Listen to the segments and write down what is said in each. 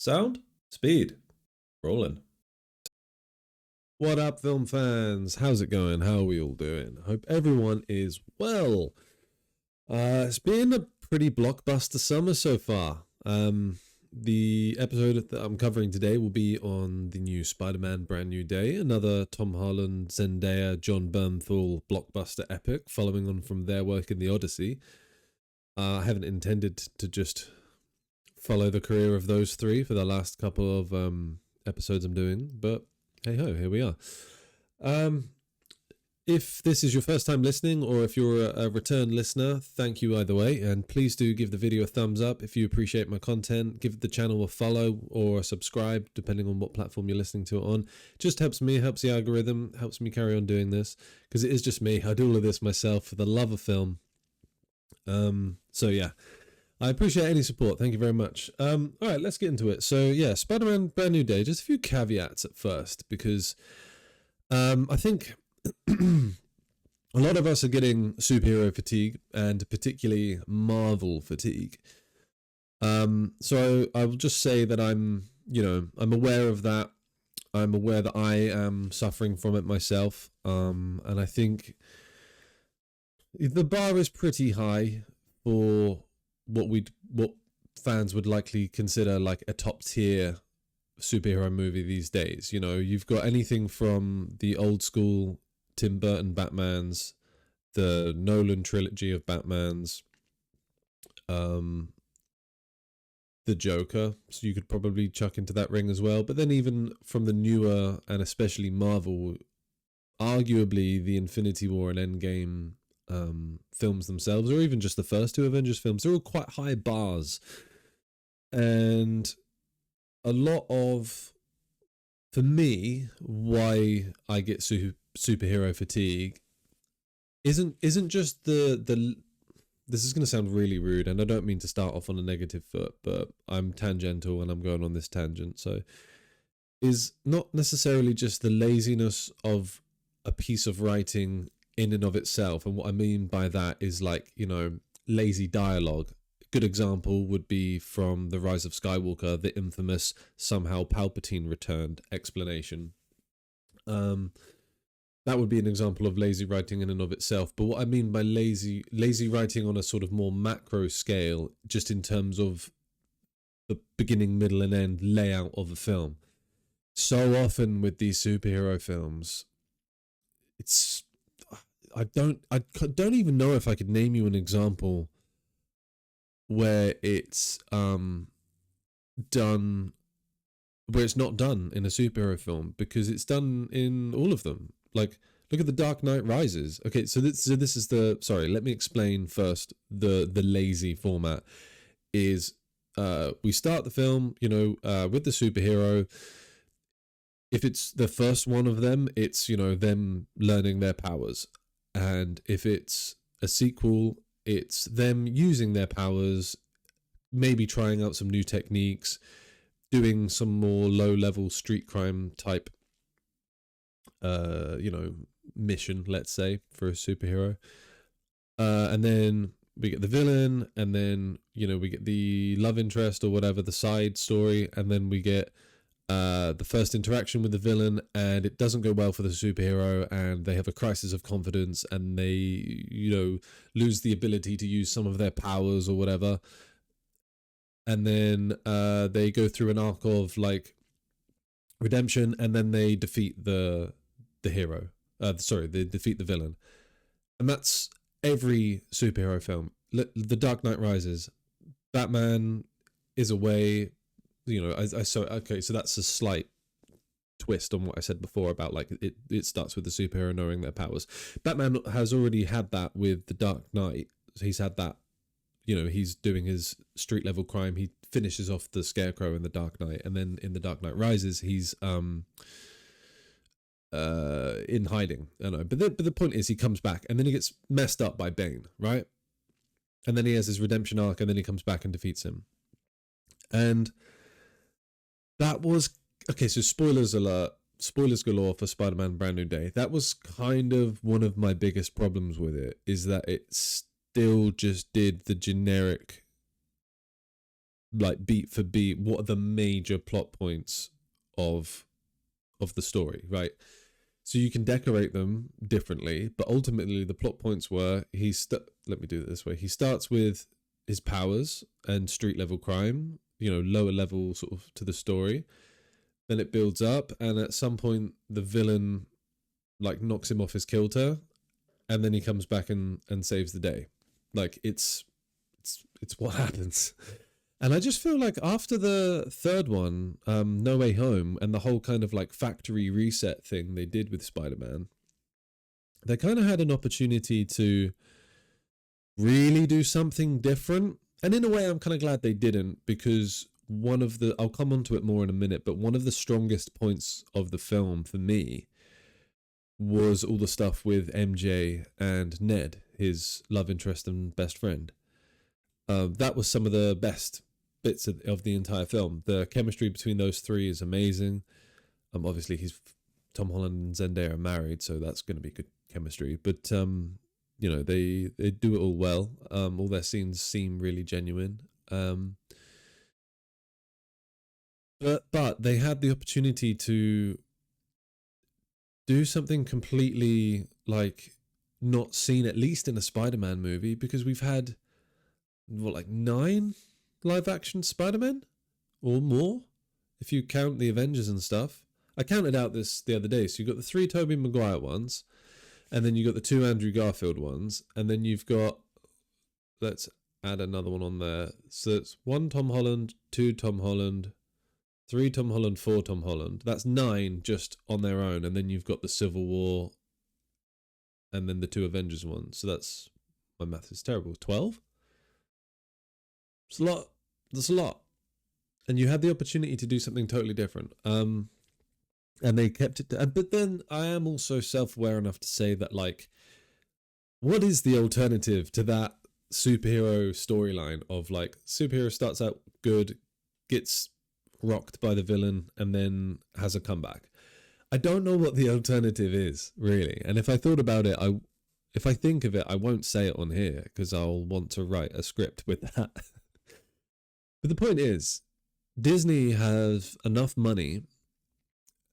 Sound? Speed. Rolling. What up, film fans? How's it going? How are we all doing? I hope everyone is well. It's been a pretty blockbuster summer so far. The episode that I'm covering today will be on the new Spider-Man Brand New Day, another Tom Holland, Zendaya, Jon Bernthal blockbuster epic following on from their work in The Odyssey. I haven't intended to just follow the career of those three for the last couple of episodes I'm doing, but hey ho, here we are. If this is your first time listening, or if you're a return listener, thank you either way, and please do give the video a thumbs up if you appreciate my content. Give the channel a follow or a subscribe, depending on what platform you're listening to it on. Just helps me, helps the algorithm, helps me carry on doing this, because it is just me. I do all of this myself for the love of film. So yeah, I appreciate any support. Thank you very much. All right, let's get into it. So yeah, Spider-Man Brand New Day. Just a few caveats at first, because I think a lot of us are getting superhero fatigue, and particularly Marvel fatigue. So I will just say that I'm aware of that. I'm aware that I am suffering from it myself. And I think the bar is pretty high for what fans would likely consider like a top tier superhero movie these days. You know, you've got anything from the old school Tim Burton Batmans, the Nolan trilogy of Batmans, the Joker, so you could probably chuck into that ring as well. But then even from the newer and especially Marvel, arguably the Infinity War and Endgame films themselves, or even just the first two Avengers films, they're all quite high bars. And a lot of, for me, why I get superhero fatigue isn't just the this is going to sound really rude, and I don't mean to start off on a negative foot, but I'm tangential and I'm going on this tangent. So is not necessarily just the laziness of a piece of writing in and of itself. And what I mean by that is, like, you know, lazy dialogue. A good example would be from The Rise of Skywalker, the infamous somehow Palpatine returned explanation. That would be an example of lazy writing in and of itself. But what I mean by lazy writing on a sort of more macro scale, just in terms of the beginning, middle, and end layout of a film. So often with these superhero films, I don't even know if I could name you an example where it's done, where it's not done in a superhero film, because it's done in all of them. Like, look at The Dark Knight Rises. Okay, so this is the, sorry, let me explain first the lazy format. Is we start the film, with the superhero. If it's the first one of them, it's, them learning their powers. And if it's a sequel, it's them using their powers, maybe trying out some new techniques, doing some more low-level street crime type mission, let's say, for a superhero. And then we get the villain, and then, we get the love interest or whatever, the side story, and then we get the first interaction with the villain, and it doesn't go well for the superhero, and they have a crisis of confidence, and they, lose the ability to use some of their powers or whatever. And then they go through an arc of, like, redemption, and then they defeat the hero. They defeat the villain. And that's every superhero film. The Dark Knight Rises, Batman is away. So that's a slight twist on what I said before about, like, it starts with the superhero knowing their powers. Batman has already had that with The Dark Knight. He's had that, he's doing his street level crime. He finishes off the Scarecrow in The Dark Knight, and then in The Dark Knight Rises, he's in hiding. I know, but the point is, he comes back, and then he gets messed up by Bane, right? And then he has his redemption arc, and then he comes back and defeats him. And that was, okay, so spoilers alert, spoilers galore for Spider-Man Brand New Day. That was kind of one of my biggest problems with it, is that it still just did the generic like beat for beat, what are the major plot points of the story, right? So you can decorate them differently, but ultimately the plot points were let me do it this way. He starts with his powers and street level crime, lower level sort of to the story. Then it builds up, and at some point the villain like knocks him off his kilter, and then he comes back and saves the day. Like it's what happens. And I just feel like after the third one, No Way Home, and the whole kind of like factory reset thing they did with Spider-Man, they kind of had an opportunity to really do something different. And in a way, I'm kind of glad they didn't, because I'll come on to it more in a minute, but one of the strongest points of the film for me was all the stuff with MJ and Ned, his love interest and best friend. That was some of the best bits of the entire film. The chemistry between those three is amazing. Obviously Tom Holland and Zendaya are married, so that's going to be good chemistry. But they do it all well. All their scenes seem really genuine. But they had the opportunity to do something completely like not seen, at least in a Spider-Man movie, because we've had 9 live action Spider-Man or more if you count the Avengers and stuff. I counted out this the other day. So you've got the 3 Tobey Maguire ones, and then you've got the 2 Andrew Garfield ones, and then you've got, let's add another one on there. So it's 1 Tom Holland, 2 Tom Holland, 3 Tom Holland, 4 Tom Holland. That's 9 just on their own, and then you've got the Civil War, and then the 2 Avengers ones. So that's, my math is terrible, 12? It's a lot. That's a lot. And you had the opportunity to do something totally different. And they kept it. But then I am also self-aware enough to say that, like, what is the alternative to that superhero storyline of, like, superhero starts out good, gets rocked by the villain, and then has a comeback? I don't know what the alternative is, really. And if I thought about it, if I think of it, I won't say it on here because I'll want to write a script with that. But the point is, Disney has enough money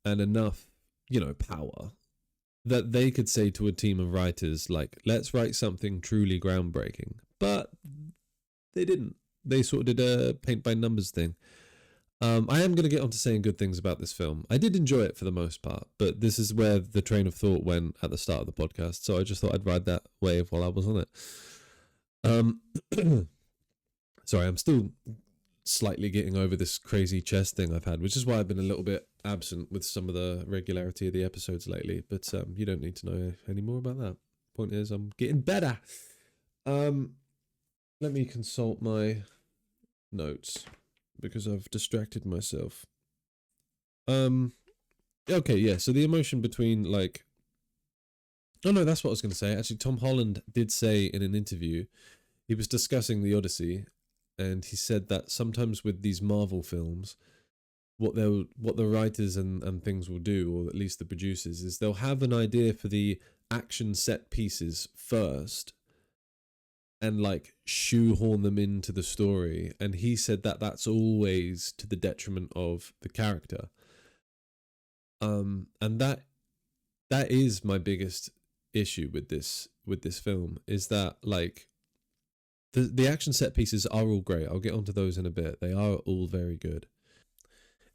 and enough, power that they could say to a team of writers, like, let's write something truly groundbreaking. But they didn't. They sort of did a paint by numbers thing. I am going to get on to saying good things about this film. I did enjoy it for the most part, but this is where the train of thought went at the start of the podcast. So I just thought I'd ride that wave while I was on it. Sorry, I'm still slightly getting over this crazy chest thing I've had, which is why I've been a little bit absent with some of the regularity of the episodes lately. But you don't need to know any more about that. Point is, I'm getting better. Let me consult my notes because I've distracted myself. Okay, yeah. So the emotion between, like, oh no, that's what I was going to say. Actually, Tom Holland did say in an interview, he was discussing the Odyssey, and he said that sometimes with these Marvel films, what the writers and things will do, or at least the producers, is they'll have an idea for the action set pieces first and, like, shoehorn them into the story. And he said that that's always to the detriment of the character. And that is my biggest issue with this film, is that, like, the action set pieces are all great. I'll get onto those in a bit. They are all very good.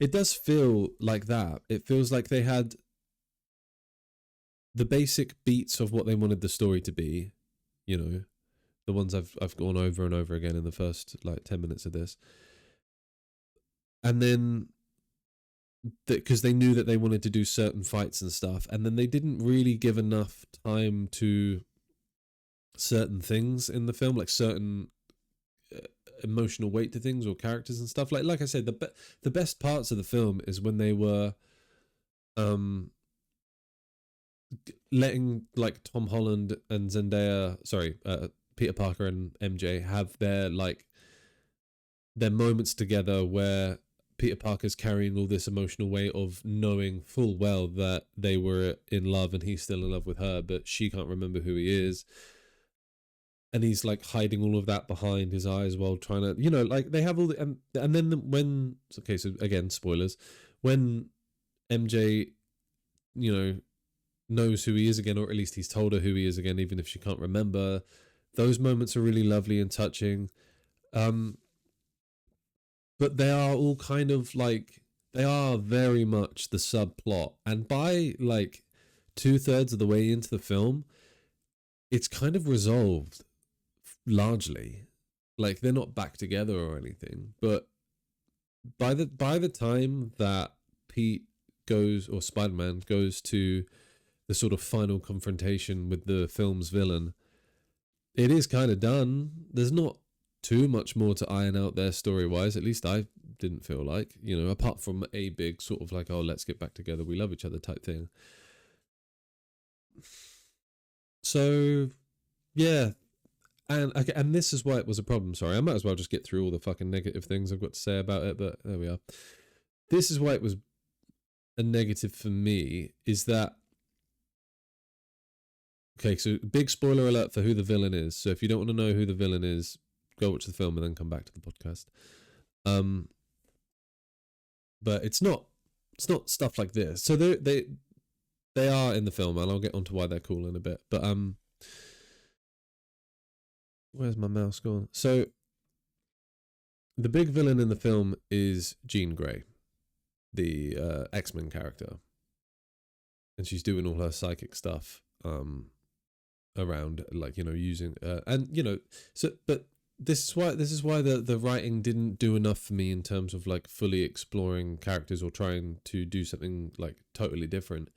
It does feel like that. It feels like they had the basic beats of what they wanted the story to be, the ones I've gone over and over again in the first, like, 10 minutes of this. And then, because they knew that they wanted to do certain fights and stuff, and then they didn't really give enough time to certain things in the film, like certain emotional weight to things or characters and stuff. Like I said, the best parts of the film is when they were letting, like, Tom Holland and Peter Parker and MJ have their moments together, where Peter Parker's carrying all this emotional weight of knowing full well that they were in love and he's still in love with her, but she can't remember who he is. and he's like hiding all of that behind his eyes while trying to, you know, like they have all the, and then when, okay, so again, spoilers, when MJ, you know, knows who he is again, or at least he's told her who he is again, even if she can't remember, those moments are really lovely and touching. But they are all kind of like, they are very much the subplot, and by like 2/3 of the way into the film, it's kind of resolved largely. Like they're not back together or anything, but by the time that Pete goes, or Spider-Man goes to the sort of final confrontation with the film's villain, it is kind of done. There's not too much more to iron out there story-wise. At least I didn't feel like, you know, apart from a big sort of like, oh, let's get back together, we love each other type thing. So, yeah. And this is why it was a problem. Sorry, I might as well just get through all the fucking negative things I've got to say about it, but there we are. This is why it was a negative for me, is that, okay, so big spoiler alert for who the villain is. So if you don't want to know who the villain is, go watch the film and then come back to the podcast. But it's not stuff like this. So they are in the film, and I'll get onto why they're cool in a bit. But where's my mouse gone? So the big villain in the film is Jean Grey, the X-Men character, and she's doing all her psychic stuff around, like, you know, using and you know, so but this is why the writing didn't do enough for me in terms of like fully exploring characters or trying to do something like totally different,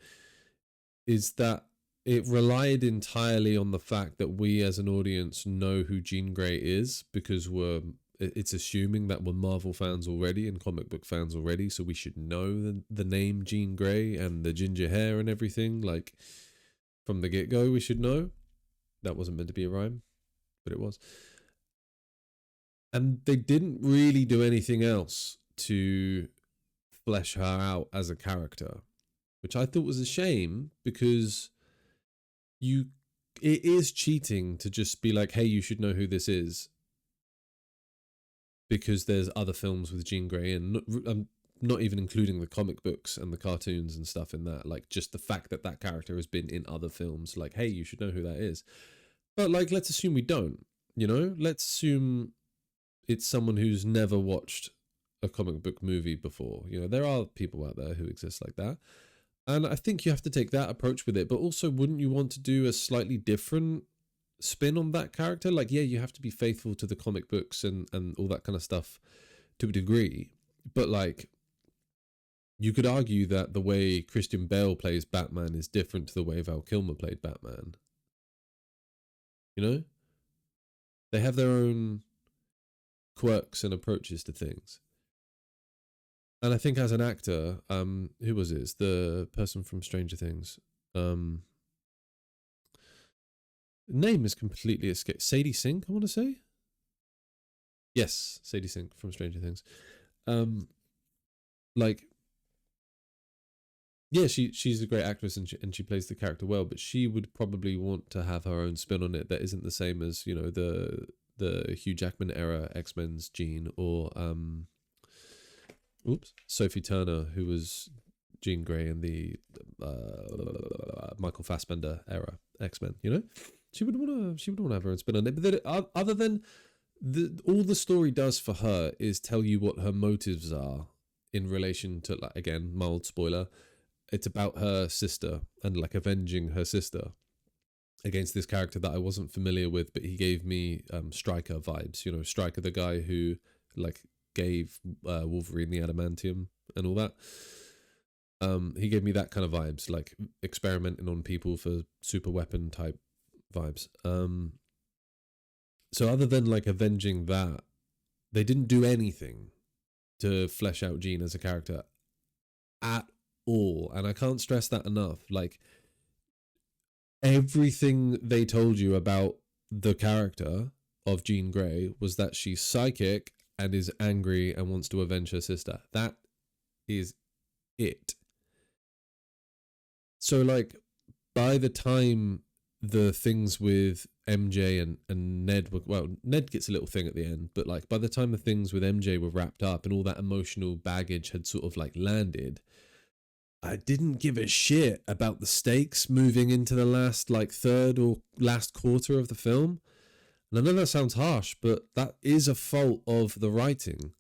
is that it relied entirely on the fact that we as an audience know who Jean Grey is, because it's assuming that we're Marvel fans already and comic book fans already, so we should know the name Jean Grey and the ginger hair and everything, like from the get-go. We should know. That wasn't meant to be a rhyme, but it was. And they didn't really do anything else to flesh her out as a character, which I thought was a shame, because it is cheating to just be like, hey, you should know who this is, because there's other films with Jean Grey, and I'm not even including the comic books and the cartoons and stuff in that. Like, just the fact that that character has been in other films, like, hey, you should know who that is. But like, let's assume we don't, you know, let's assume it's someone who's never watched a comic book movie before. You know, there are people out there who exist like that. And I think you have to take that approach with it. But also, wouldn't you want to do a slightly different spin on that character? Like, yeah, you have to be faithful to the comic books and all that kind of stuff to a degree. But like, you could argue that the way Christian Bale plays Batman is different to the way Val Kilmer played Batman. You know? They have their own quirks and approaches to things. And I think as an actor, who was it? It's the person from Stranger Things. Name is completely escaped. Sadie Sink, I want to say. Yes, Sadie Sink from Stranger Things. Like, yeah, she's a great actress, and she plays the character well. But she would probably want to have her own spin on it that isn't the same as, you know, the Hugh Jackman era X-Men's Jean, or Sophie Turner, who was Jean Grey in the Michael Fassbender era X-Men. You know, she would want to have her own spin on it. But other than all the story does for her is tell you what her motives are in relation to, like, again, mild spoiler, it's about her sister and like avenging her sister against this character that I wasn't familiar with, but he gave me Stryker vibes. You know, Stryker, the guy who like gave Wolverine the adamantium and all that. He gave me that kind of vibes, like experimenting on people for super weapon type vibes. So other than like avenging that, they didn't do anything to flesh out Jean as a character at all. And I can't stress that enough. Like, everything they told you about the character of Jean Grey was that she's psychic and is angry and wants to avenge her sister. That is it. So like, by the time the things with MJ and Ned were, well, Ned gets a little thing at the end, but like by the time the things with MJ were wrapped up and all that emotional baggage had sort of like landed, I didn't give a shit about the stakes moving into the last like third or last quarter of the film. And I know that sounds harsh, but that is a fault of the writing.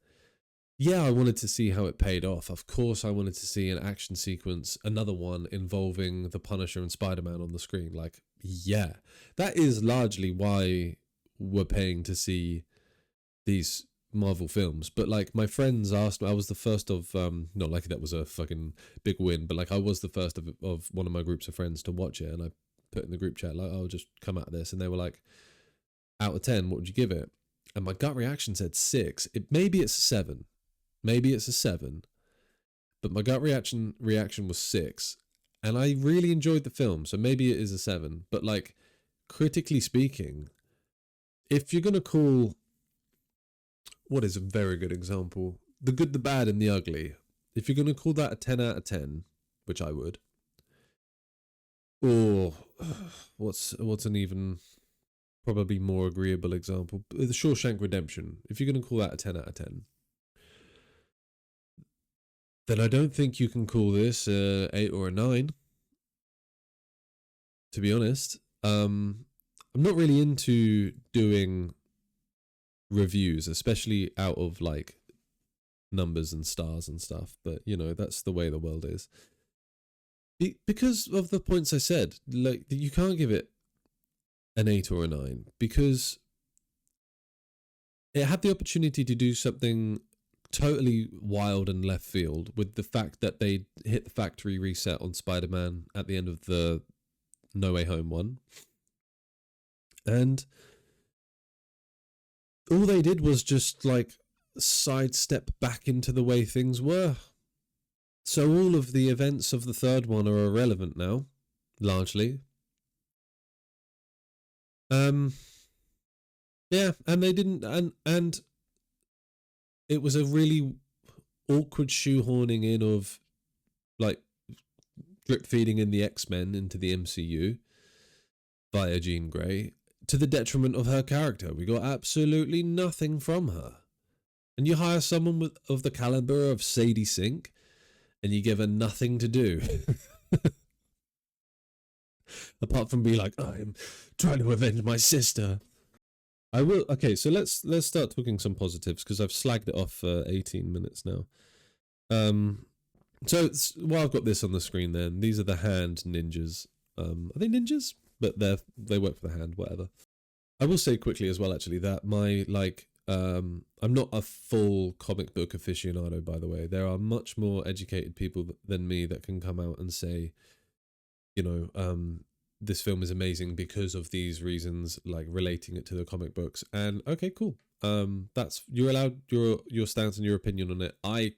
Yeah, I wanted to see how it paid off. Of course, I wanted to see an action sequence, another one involving the Punisher and Spider-Man on the screen. Like, yeah, that is largely why we're paying to see these Marvel films. But like, my friends asked me, I was the first of, not like that was a fucking big win, but like I was the first of one of my groups of friends to watch it. And I put in the group chat, like, I'll just come out of this. And they were like, out of 10, what would you give it? And my gut reaction said 6. Maybe it's a 7. Maybe it's a 7, but my gut reaction was 6, and I really enjoyed the film, so maybe it is a 7. But like, critically speaking, if you're gonna call, what is a very good example, The Good, the Bad, and the Ugly, if you're gonna call that a 10 out of 10, which I would, or what's an even probably more agreeable example, The Shawshank Redemption, if you're gonna call that a 10 out of 10. Then I don't think you can call this a 8 or a 9. To be honest, I'm not really into doing reviews, especially out of like numbers and stars and stuff. But you know, that's the way the world is. Because of the points I said, like you can't give it an 8 or a 9 because it had the opportunity to do something totally wild and left field with the fact that they hit the factory reset on Spider-Man at the end of the No Way Home one. And all they did was just like sidestep back into the way things were. So all of the events of the third one are irrelevant now, largely. Yeah, and they didn't, and it was a really awkward shoehorning in of like drip feeding in the X-Men into the MCU via Jean Grey to the detriment of her character. We got absolutely nothing from her. And you hire someone of the caliber of Sadie Sink and you give her nothing to do. Apart from be like, I'm trying to avenge my sister. I will. Okay, so let's start talking some positives because I've slagged it off for 18 minutes now. So while I've got this on the screen, then these are the hand ninjas. Are they ninjas? But they work for the hand, whatever. I will say quickly as well, actually, that my I'm not a full comic book aficionado, by the way. There are much more educated people than me that can come out and say, you know, this film is amazing because of these reasons, like relating it to the comic books. And okay, cool. That's, you're allowed your stance and your opinion on it. I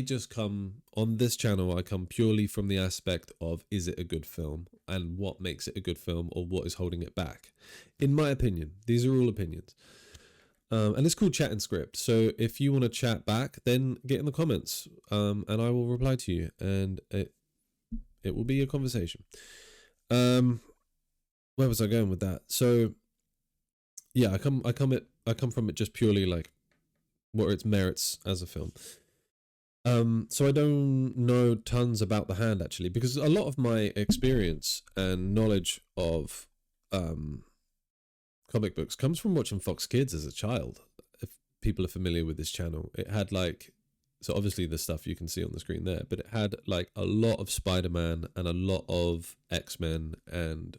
just come on this channel, I come purely from the aspect of, is it a good film and what makes it a good film or what is holding it back? In my opinion, these are all opinions. And it's called Chat and Script. So if you want to chat back, then get in the comments, and I will reply to you, and it will be a conversation. Where was I going with that? So yeah, I come from it just purely like what are its merits as a film. So I don't know tons about The Hand, actually, because a lot of my experience and knowledge of comic books comes from watching Fox Kids as a child. If people are familiar with this channel, it had like, so obviously the stuff you can see on the screen there, but it had like a lot of Spider-Man and a lot of X-Men and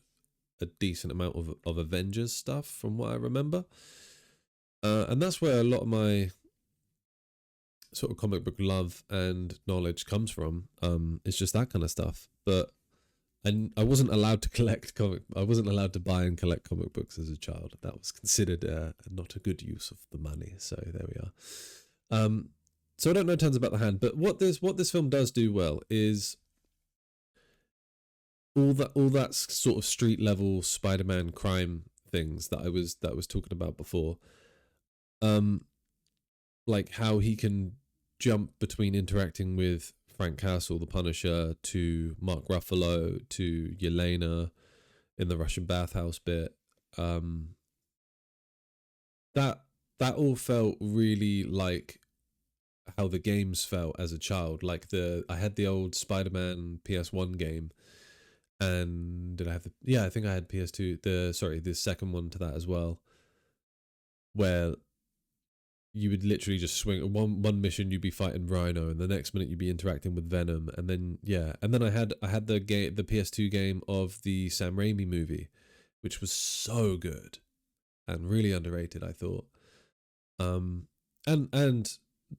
a decent amount of Avengers stuff from what I remember. And that's where a lot of my sort of comic book love and knowledge comes from. It's just that kind of stuff. But I wasn't allowed to I wasn't allowed to buy and collect comic books as a child. That was considered not a good use of the money. So there we are. So I don't know tons about The Hand, but what this film does do well is all that sort of street level Spider-Man crime things that I was talking about before. Like how he can jump between interacting with Frank Castle, the Punisher, to Mark Ruffalo, to Yelena in the Russian bathhouse bit. Um, that that all felt really like how the games felt as a child. Like I had the old Spider-Man PS1 game, and did I have the? Yeah, I think I had PS2. The second one to that as well, where you would literally just swing one mission, you'd be fighting Rhino, and the next minute you'd be interacting with Venom, and then I had the PS2 game of the Sam Raimi movie, which was so good and really underrated, I thought. And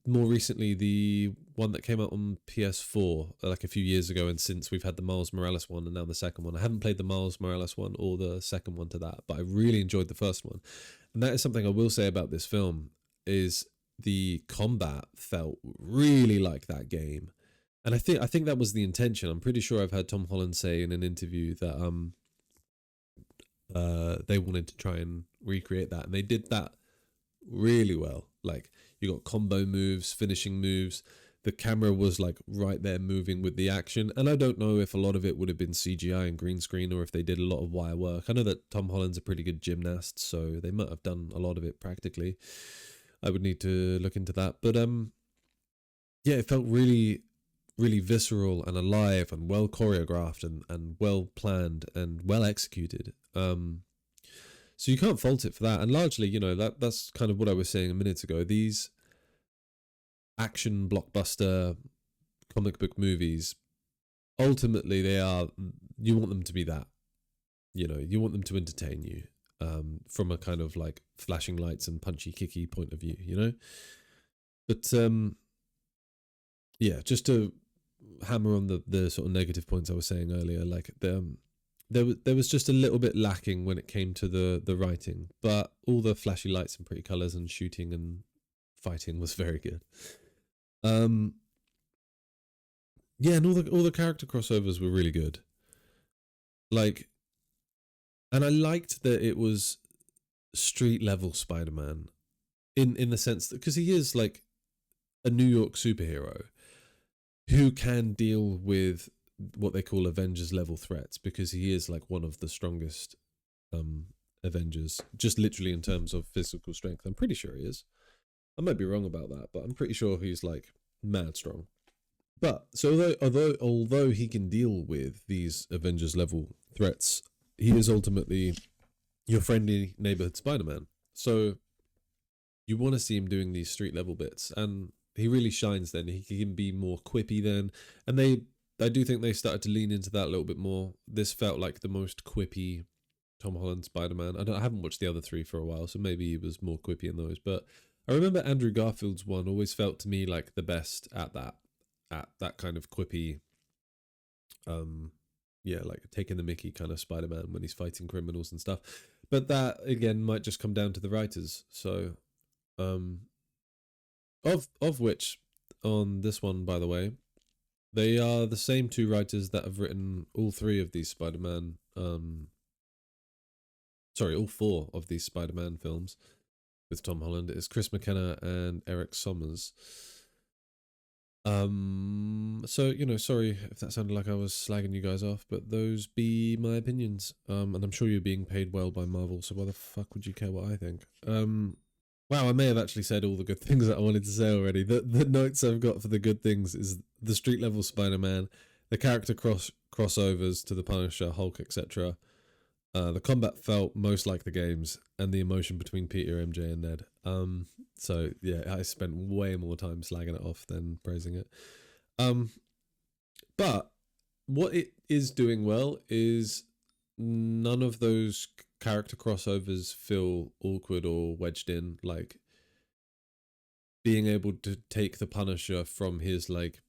more recently, the one that came out on PS4 like a few years ago, and since we've had the Miles Morales one and now the second one. I haven't played the Miles Morales one or the second one to that, but I really enjoyed the first one. And that is something I will say about this film, is the combat felt really like that game. And I think that was the intention. I'm pretty sure I've heard Tom Holland say in an interview that they wanted to try and recreate that, and they did that really well. Like, you got combo moves, finishing moves. The camera was like right there moving with the action. And I don't know if a lot of it would have been CGI and green screen, or if they did a lot of wire work. I know that Tom Holland's a pretty good gymnast, so they might have done a lot of it practically. I would need to look into that. But yeah, it felt really, really visceral and alive and well choreographed and well planned and well executed. So you can't fault it for that. And largely, that's kind of what I was saying a minute ago. These action blockbuster comic book movies, ultimately you want them to be that. You want them to entertain you, from a kind of like flashing lights and punchy kicky point of view, But yeah, just to hammer on the sort of negative points I was saying earlier, like there was just a little bit lacking when it came to the writing, but all the flashy lights and pretty colors and shooting and fighting was very good. Yeah, and all the character crossovers were really good. Like, and I liked that it was street level Spider-Man in the sense that, because he is like a New York superhero who can deal with what they call Avengers level threats, because he is like one of the strongest Avengers, just literally in terms of physical strength. I'm pretty sure he is. I might be wrong about that, but I'm pretty sure he's like mad strong. But so although he can deal with these Avengers level threats, he is ultimately your friendly neighborhood Spider-Man. So you want to see him doing these street level bits, and he really shines then. He can be more quippy then, and I do think they started to lean into that a little bit more. This felt like the most quippy Tom Holland Spider-Man. I haven't watched the other three for a while, so maybe he was more quippy in those. But I remember Andrew Garfield's one always felt to me like the best at that kind of quippy, yeah, like taking the mickey kind of Spider-Man when he's fighting criminals and stuff. But that again might just come down to the writers. So, of which on this one, by the way, they are the same two writers that have written all three of these Spider-Man, all four of these Spider-Man films with Tom Holland. It's Chris McKenna and Eric Sommers. So, sorry if that sounded like I was slagging you guys off, but those be my opinions. And I'm sure you're being paid well by Marvel, so why the fuck would you care what I think? Wow, I may have actually said all the good things that I wanted to say already. The notes I've got for the good things is the street level Spider-Man, the character crossovers to the Punisher, Hulk, etc. The combat felt most like the games, and the emotion between Peter, MJ, and Ned. So yeah, I spent way more time slagging it off than praising it. But what it is doing well is none of those character crossovers feel awkward or wedged in. Like, being able to take the Punisher from his like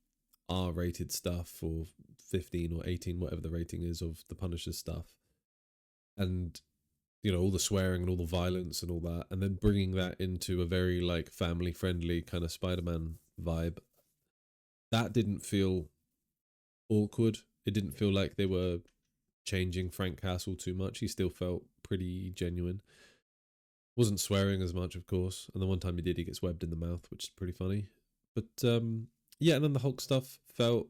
R-rated stuff, or 15 or 18, whatever the rating is of the Punisher stuff, and all the swearing and all the violence and all that, and then bringing that into a very like family friendly kind of Spider-Man vibe, that didn't feel awkward. It didn't feel like they were changing Frank Castle too much. He still felt pretty genuine. Wasn't swearing as much, of course, and the one time he did, he gets webbed in the mouth, which is pretty funny. But yeah, and then the Hulk stuff felt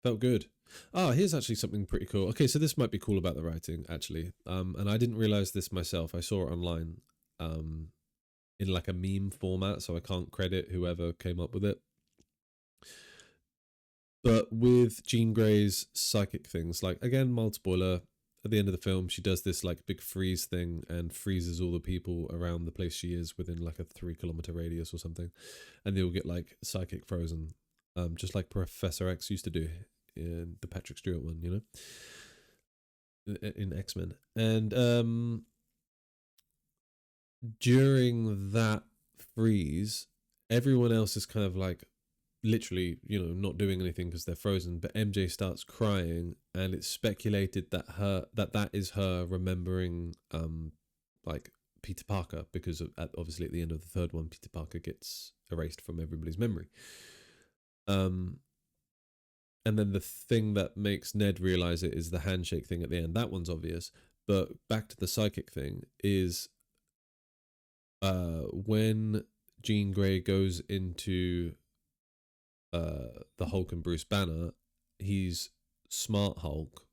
good. Here's actually something pretty cool. Okay, so this might be cool about the writing, actually. And I didn't realize this myself. I saw it online, in like a meme format, so I can't credit whoever came up with it. But with Jean Grey's psychic things, like, again, mild spoiler, at the end of the film, she does this like big freeze thing and freezes all the people around the place she is within like a 3 kilometer radius or something, and they all get like psychic frozen, just like Professor X used to do in the Patrick Stewart one, you know, in X-Men. And during that freeze, everyone else is kind of like literally, you know, not doing anything because they're frozen, but MJ starts crying, and it's speculated that that is her remembering like Peter Parker, because obviously at the end of the third one, Peter Parker gets erased from everybody's memory. And then the thing that makes Ned realize it is the handshake thing at the end. That one's obvious, but back to the psychic thing is when Jean Grey goes into the Hulk and Bruce Banner, he's Smart Hulk,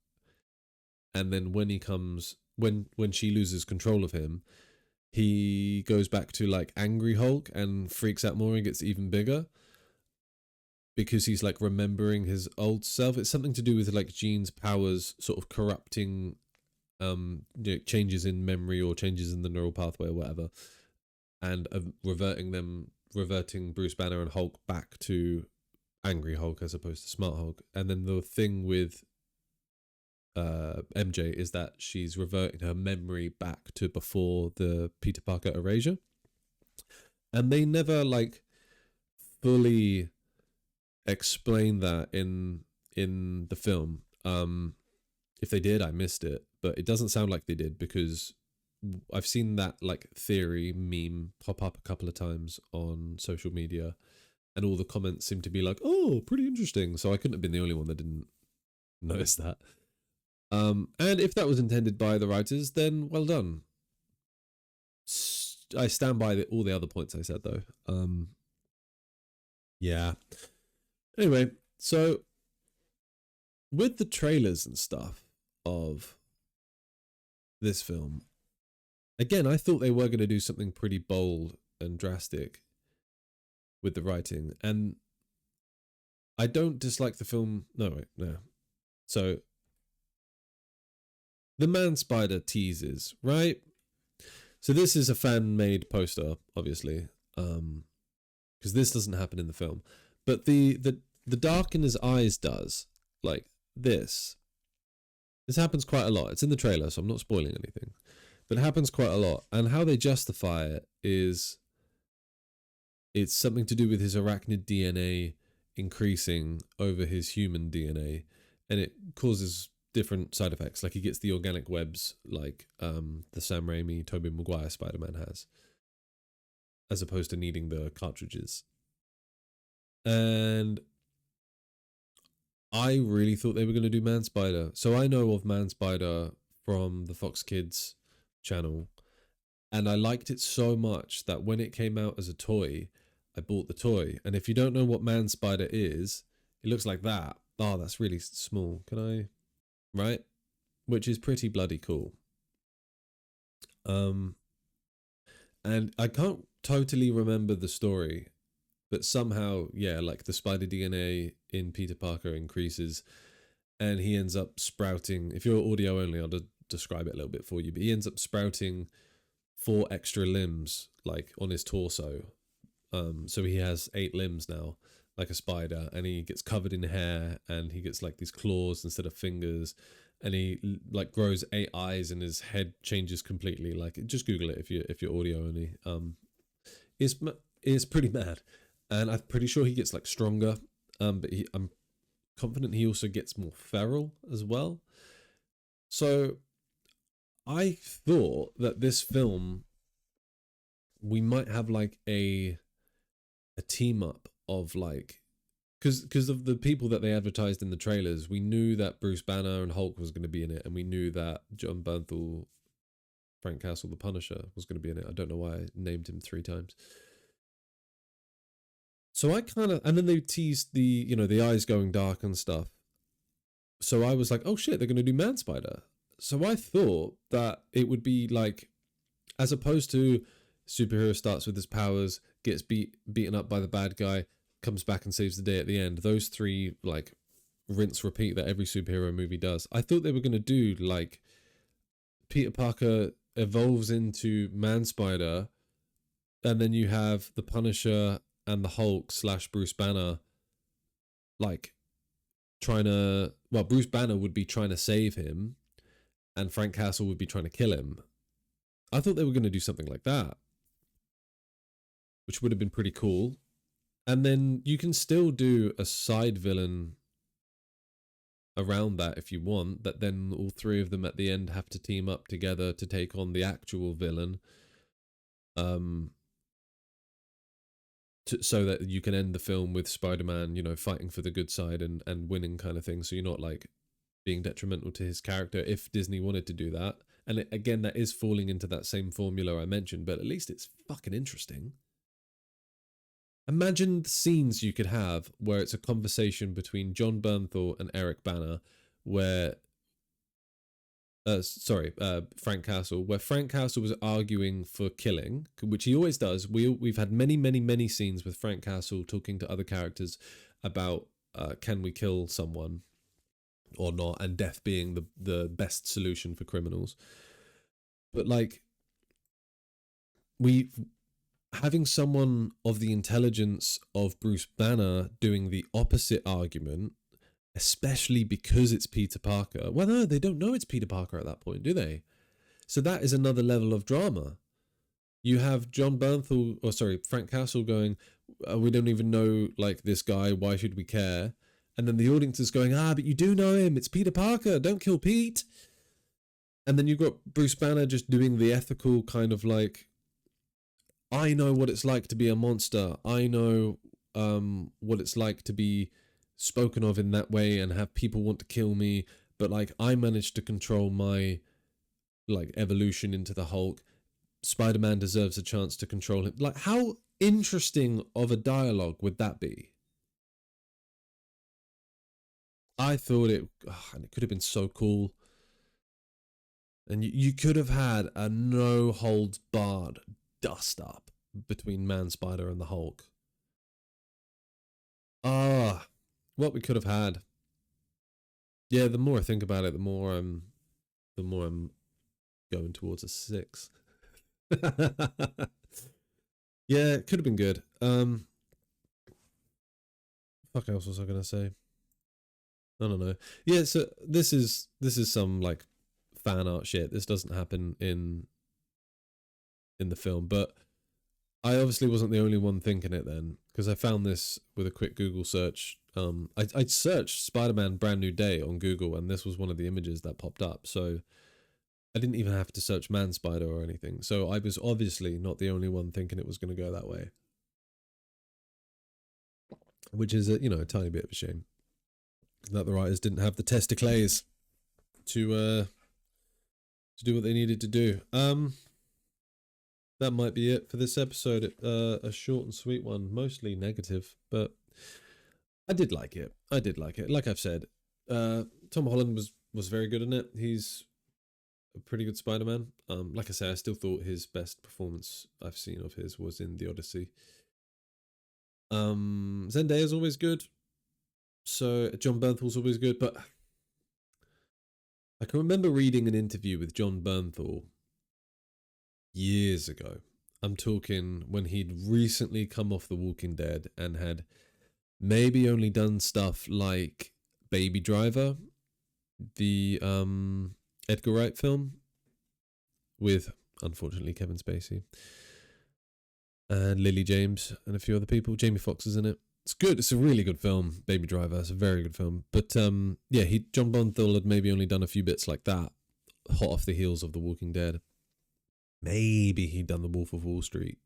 and then when he comes, when she loses control of him, he goes back to like Angry Hulk and freaks out more and gets even bigger because he's like remembering his old self. It's something to do with like Jean's powers sort of corrupting you know, changes in memory or changes in the neural pathway or whatever, and reverting Bruce Banner and Hulk back to Angry Hulk as opposed to Smart Hulk. And then the thing with MJ is that she's reverting her memory back to before the Peter Parker erasure, and they never like fully explain that in the film. If they did, I missed it, but it doesn't sound like they did, because I've seen that like theory meme pop up a couple of times on social media, and all the comments seem to be like, "Oh, pretty interesting." So I couldn't have been the only one that didn't notice that. And if that was intended by the writers, then well done. I stand by all the other points I said, though. Yeah. Anyway, so with the trailers and stuff of this film, again, I thought they were going to do something pretty bold and drastic with the writing, and I don't dislike the film. No. So the Man Spider teases, right? So this is a fan-made poster, obviously, because this doesn't happen in the film, but the dark in his eyes does, like this. This happens quite a lot. It's in the trailer, so I'm not spoiling anything, but it happens quite a lot. And how they justify it is, it's something to do with his arachnid DNA increasing over his human DNA, and it causes different side effects. Like he gets the organic webs, like the Sam Raimi, Tobey Maguire Spider-Man has, as opposed to needing the cartridges. And I really thought they were going to do Man Spider. So I know of Man Spider from the Fox Kids channel, and I liked it so much that when it came out as a toy, I bought the toy. And if you don't know what Man Spider is, it looks like that. Oh, that's really small. Can I? Right? Which is pretty bloody cool. And I can't totally remember the story, but somehow, yeah, like the spider DNA in Peter Parker increases, and he ends up sprouting. If you're audio only, I'll describe it a little bit for you, but he ends up sprouting 4 extra limbs, like on his torso. So he has 8 limbs now, like a spider, and he gets covered in hair, and he gets like these claws instead of fingers, and he like grows 8 eyes, and his head changes completely. Like, just Google it if you're audio only. It's pretty mad, and I'm pretty sure he gets like stronger. But I'm confident he also gets more feral as well. So I thought that this film, we might have like a team up of like, because of the people that they advertised in the trailers, we knew that Bruce Banner and Hulk was going to be in it, and we knew that Jon Bernthal, Frank Castle, the Punisher, was going to be in it. I don't know why I named him 3 times. So I kind of, and then they teased the, you know, the eyes going dark and stuff. So I was like, oh shit, they're going to do Man Spider. So I thought that it would be like, as opposed to superhero starts with his powers, gets beaten up by the bad guy, comes back and saves the day at the end. Those three, like, rinse repeat that every superhero movie does. I thought they were going to do like Peter Parker evolves into Man Spider, and then you have the Punisher and the Hulk / Bruce Banner, like, trying to, well, Bruce Banner would be trying to save him, and Frank Castle would be trying to kill him. I thought they were going to do something like that, which would have been pretty cool. And then you can still do a side villain around that if you want, that then all three of them at the end have to team up together to take on the actual villain. So that you can end the film with Spider-Man, you know, fighting for the good side and winning, kind of thing. So you're not like being detrimental to his character if Disney wanted to do that. And again, that is falling into that same formula I mentioned, but at least it's fucking interesting. Imagine the scenes you could have where it's a conversation between Jon Bernthal and Eric Bana, where Frank Castle, where Frank Castle was arguing for killing, which he always does. We've had many scenes with Frank Castle talking to other characters about can we kill someone or not, and death being the best solution for criminals. But like, having someone of the intelligence of Bruce Banner doing the opposite argument, especially because it's Peter Parker. Well, no, they don't know it's Peter Parker at that point, do they? So that is another level of drama. You have Frank Castle going, we don't even know, like, this guy, why should we care? And then the audience is going, but you do know him, it's Peter Parker, don't kill Pete. And then you've got Bruce Banner just doing the ethical kind of like, I know what it's like to be a monster. I know what it's like to be spoken of in that way and have people want to kill me, but like, I managed to control my like evolution into the Hulk. Spider-Man deserves a chance to control him. Like, how interesting of a dialogue would that be? I thought and it could have been so cool. And you could have had a no holds barred dust up between Man Spider and the Hulk. What we could have had. Yeah, the more I think about it, the more I'm going towards a 6. Yeah, it could have been good. Fuck else was I gonna say? I don't know. Yeah, so this is some like fan art shit. This doesn't happen in the film, but I obviously wasn't the only one thinking it then, because I found this with a quick Google search. I searched Spider-Man Brand New Day on Google, and this was one of the images that popped up. So I didn't even have to search Man Spider or anything. So I was obviously not the only one thinking it was going to go that way, which is a tiny bit of a shame that the writers didn't have the testicles to do what they needed to do. That might be it for this episode. A short and sweet one, mostly negative, but I did like it. Like I've said, Tom Holland was very good in it. He's a pretty good Spider-Man. Like I say, I still thought his best performance I've seen of his was in The Odyssey. Zendaya's always good. So Jon Bernthal's always good, but I can remember reading an interview with Jon Bernthal years ago. I'm talking when he'd recently come off The Walking Dead and had maybe only done stuff like Baby Driver, the Edgar Wright film with, unfortunately, Kevin Spacey and Lily James and a few other people. Jamie Foxx is in it. It's good. It's a really good film, Baby Driver. It's a very good film. But Jon Bernthal had maybe only done a few bits like that, hot off the heels of The Walking Dead. Maybe he'd done The Wolf of Wall Street.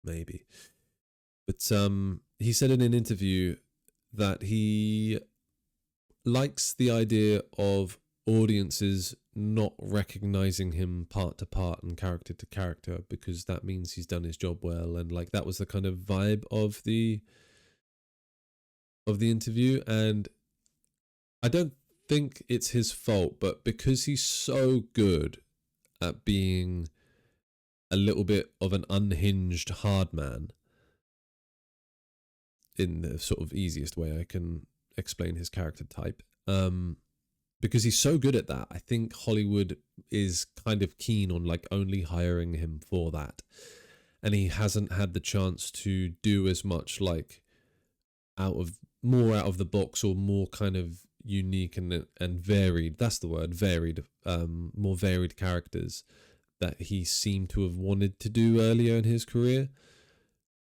Maybe. But he said in an interview that he likes the idea of audiences not recognizing him part to part and character to character, because that means he's done his job well. And like, that was the kind of vibe of the interview. And I don't think it's his fault, but because he's so good at being a little bit of an unhinged hard man, in the sort of easiest way I can explain his character type, because he's so good at that, I think Hollywood is kind of keen on like only hiring him for that, and he hasn't had the chance to do as much like out of the box or more kind of unique and varied, that's the word, varied, more varied characters that he seemed to have wanted to do earlier in his career.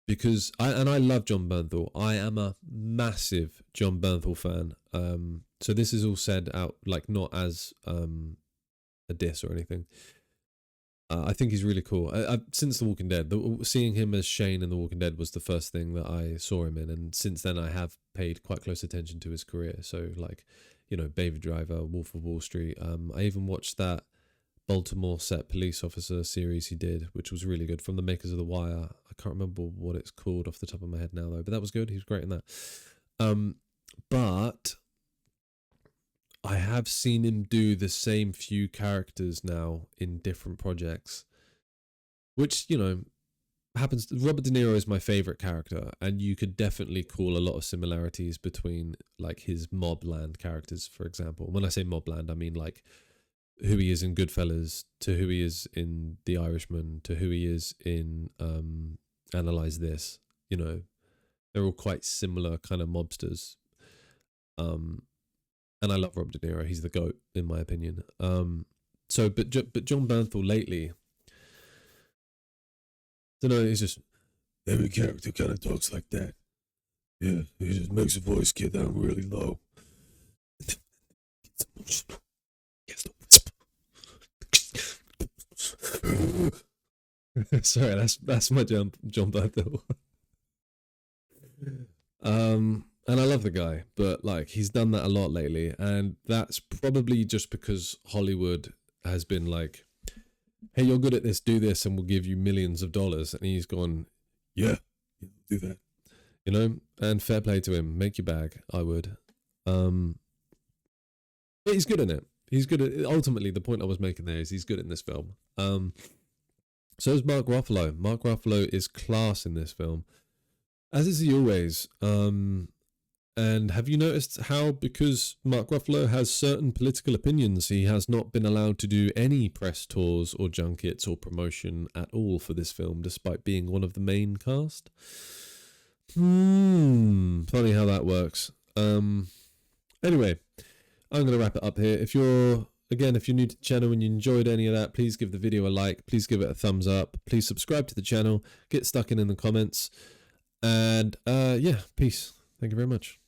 Because I love Jon Bernthal. I am a massive Jon Bernthal fan. So this is all said out like not as a diss or anything. I think he's really cool. Since The Walking Dead, seeing him as Shane in The Walking Dead was the first thing that I saw him in, and since then I have paid quite close attention to his career. So like, Baby Driver, Wolf of Wall Street. I even watched that Baltimore set police officer series he did, which was really good, from the makers of The Wire. I can't remember what it's called off the top of my head now though, but that was good. He was great in that. But I have seen him do the same few characters now in different projects, which, happens. Robert De Niro is my favorite character, and you could definitely call a lot of similarities between like his Mobland characters, for example. When I say Mobland, I mean like who he is in Goodfellas to who he is in The Irishman to who he is in Analyze This. They're all quite similar kind of mobsters. And I love Robert De Niro. He's the GOAT in my opinion. But Jon Bernthal lately, don't know, he's just, every character kind of talks like that. Yeah, he just makes a voice get down really low. It's emotional. Sorry, that's my Jon Bernthal. And I love the guy, but like he's done that a lot lately, and that's probably just because Hollywood has been like, "Hey, you're good at this, do this, and we'll give you millions of dollars." And he's gone, "Yeah, do that," And fair play to him. Make your bag. I would. But he's good in it. He's good at. Ultimately, the point I was making there is he's good in this film. So is Mark Ruffalo. Mark Ruffalo is class in this film, as is he always. And have you noticed how, because Mark Ruffalo has certain political opinions, he has not been allowed to do any press tours or junkets or promotion at all for this film, despite being one of the main cast? Funny how that works. Anyway, I'm going to wrap it up here. If you're new to the channel and you enjoyed any of that, please give the video a like. Please give it a thumbs up. Please subscribe to the channel. Get stuck in the comments. And yeah, peace. Thank you very much.